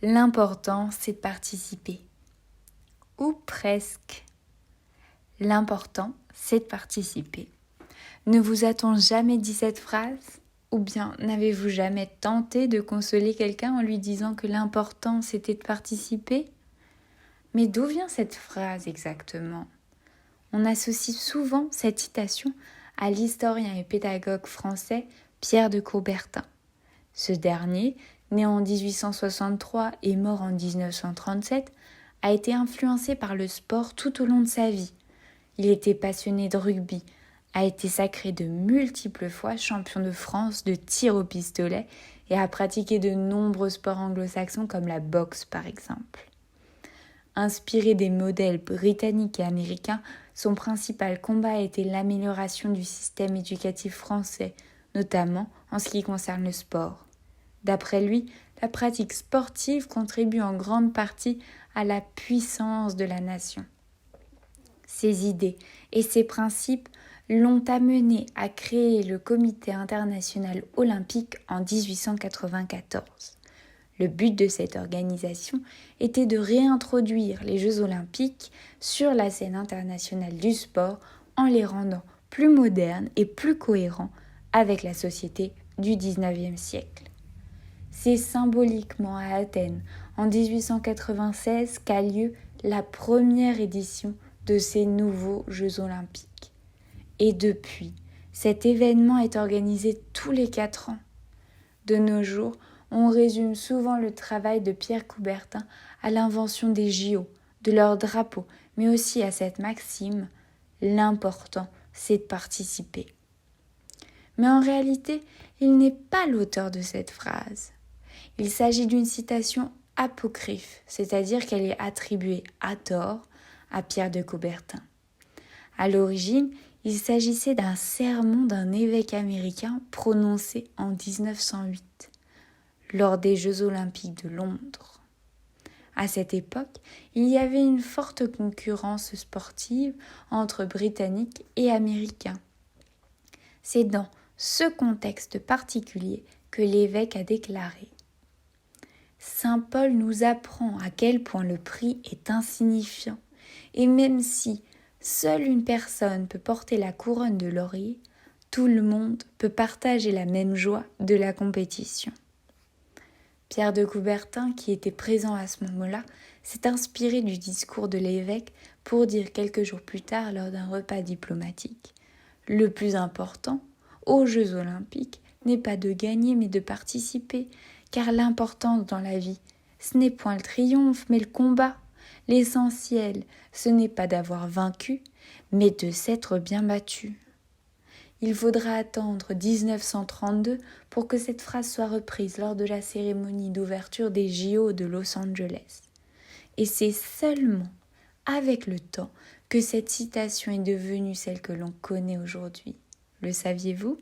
L'important, c'est de participer. Ou presque. L'important, c'est de participer. Ne vous a-t-on jamais dit cette phrase ? Ou bien n'avez-vous jamais tenté de consoler quelqu'un en lui disant que l'important, c'était de participer ? Mais d'où vient cette phrase exactement ? On associe souvent cette citation à l'historien et pédagogue français Pierre de Coubertin. Ce dernier, né en 1863 et mort en 1937, a été influencé par le sport tout au long de sa vie. Il était passionné de rugby, a été sacré de multiples fois champion de France de tir au pistolet et a pratiqué de nombreux sports anglo-saxons comme la boxe par exemple. Inspiré des modèles britanniques et américains, son principal combat a été l'amélioration du système éducatif français, notamment en ce qui concerne le sport. D'après lui, la pratique sportive contribue en grande partie à la puissance de la nation. Ses idées et ses principes l'ont amené à créer le Comité international olympique en 1894. Le but de cette organisation était de réintroduire les Jeux olympiques sur la scène internationale du sport en les rendant plus modernes et plus cohérents avec la société du XIXe siècle. C'est symboliquement à Athènes, en 1896, qu'a lieu la première édition de ces nouveaux Jeux olympiques. Et depuis, cet événement est organisé tous les 4 ans. De nos jours, on résume souvent le travail de Pierre Coubertin à l'invention des JO, de leur drapeau, mais aussi à cette maxime « l'important, c'est de participer ». Mais en réalité, il n'est pas l'auteur de cette phrase. Il s'agit d'une citation apocryphe, c'est-à-dire qu'elle est attribuée à tort à Pierre de Coubertin. À l'origine, il s'agissait d'un sermon d'un évêque américain prononcé en 1908, lors des Jeux olympiques de Londres. À cette époque, il y avait une forte concurrence sportive entre Britanniques et Américains. C'est dans ce contexte particulier que l'évêque a déclaré « Saint Paul nous apprend à quel point le prix est insignifiant, et même si seule une personne peut porter la couronne de laurier, tout le monde peut partager la même joie de la compétition. » Pierre de Coubertin, qui était présent à ce moment-là, s'est inspiré du discours de l'évêque pour dire quelques jours plus tard lors d'un repas diplomatique « Le plus important, aux Jeux olympiques, n'est pas de gagner mais de participer, car l'importance dans la vie, ce n'est point le triomphe mais le combat. L'essentiel, ce n'est pas d'avoir vaincu, mais de s'être bien battu. » Il faudra attendre 1932 pour que cette phrase soit reprise lors de la cérémonie d'ouverture des JO de Los Angeles. Et c'est seulement avec le temps que cette citation est devenue celle que l'on connaît aujourd'hui. Le saviez-vous ?